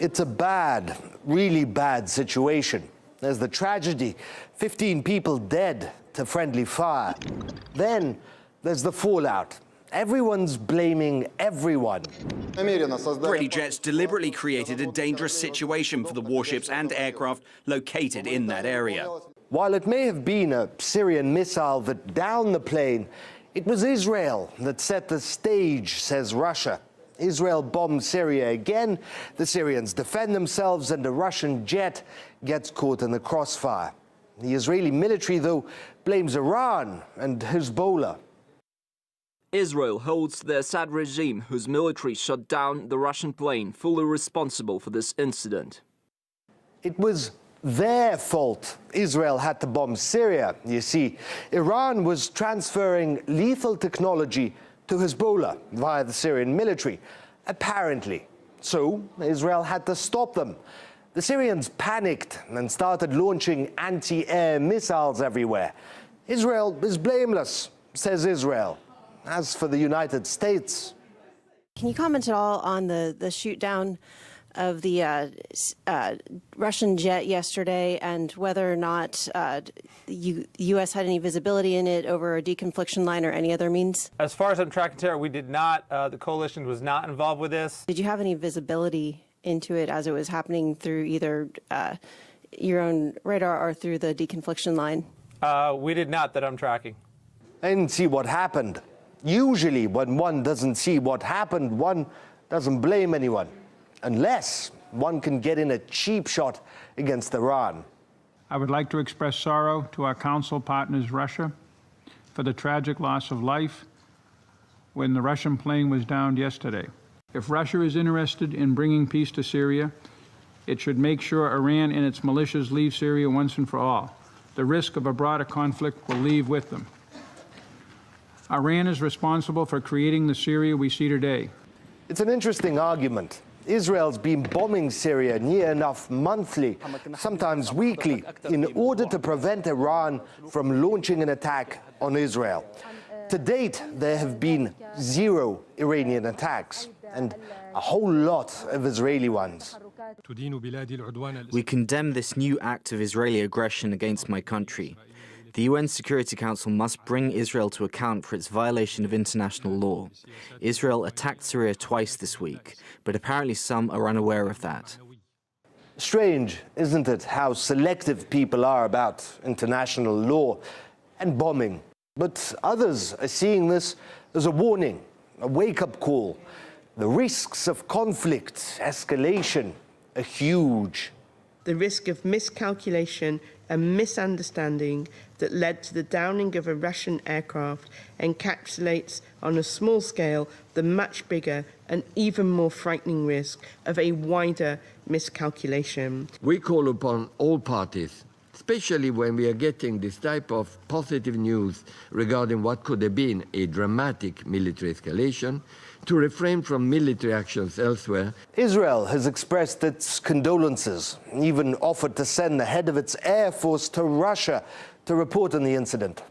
It's a bad, really bad situation. There's the tragedy, 15 people dead to friendly fire. Then there's the fallout. Everyone's blaming everyone. Israeli jets deliberately created a dangerous situation for the warships and aircraft located in that area. While it may have been a Syrian missile that downed the plane, it was Israel that set the stage, says Russia. Israel bombed Syria again, the Syrians defend themselves, and a Russian jet gets caught in the crossfire. The Israeli military, though, blames Iran and Hezbollah. Israel holds the Assad regime, whose military shot down the Russian plane, fully responsible for this incident. It was their fault Israel had to bomb Syria. You see, Iran was transferring lethal technology to Hezbollah via the Syrian military, apparently. So Israel had to stop them. The Syrians panicked and started launching anti-air missiles everywhere. Israel is blameless, says Israel. As for the United States... Can you comment at all on the shoot-down of the Russian jet yesterday and whether or not the U.S. had any visibility in it over a deconfliction line or any other means? As far as I'm tracking, Tara, we did not. The coalition was not involved with this. Did you have any visibility into it as it was happening through either your own radar or through the deconfliction line? We did not, that I'm tracking. I didn't see what happened. Usually, when one doesn't see what happened, one doesn't blame anyone, unless one can get in a cheap shot against Iran. I would like to express sorrow to our council partners, Russia, for the tragic loss of life when the Russian plane was downed yesterday. If Russia is interested in bringing peace to Syria, it should make sure Iran and its militias leave Syria once and for all. The risk of a broader conflict will leave with them. Iran is responsible for creating the Syria we see today. It's an interesting argument. Israel's been bombing Syria near enough monthly, sometimes weekly, in order to prevent Iran from launching an attack on Israel. To date, there have been 0 Iranian attacks and a whole lot of Israeli ones. We condemn this new act of Israeli aggression against my country. The UN Security Council must bring Israel to account for its violation of international law. Israel attacked Syria twice this week, but apparently some are unaware of that. Strange, isn't it, how selective people are about international law and bombing? But others are seeing this as a warning, a wake-up call. The risks of conflict, escalation, are huge. The risk of miscalculation and misunderstanding that led to the downing of a Russian aircraft encapsulates on a small scale the much bigger and even more frightening risk of a wider miscalculation. We call upon all parties, especially when we are getting this type of positive news regarding what could have been a dramatic military escalation, to refrain from military actions elsewhere. Israel has expressed its condolences, even offered to send the head of its air force to Russia to report on the incident.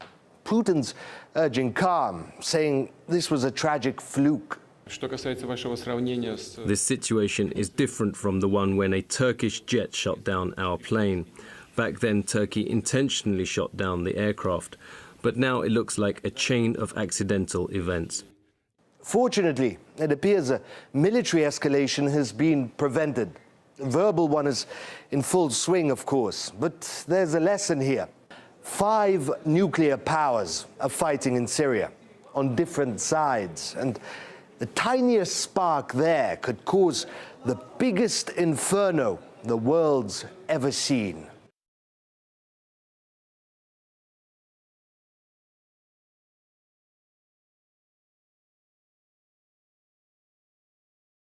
Putin's urging calm, saying this was a tragic fluke. This situation is different from the one when a Turkish jet shot down our plane. Back then, Turkey intentionally shot down the aircraft, but now it looks like a chain of accidental events. Fortunately, it appears a military escalation has been prevented. A verbal one is in full swing, of course, but there's a lesson here. 5 nuclear powers are fighting in Syria on different sides, and the tiniest spark there could cause the biggest inferno the world's ever seen.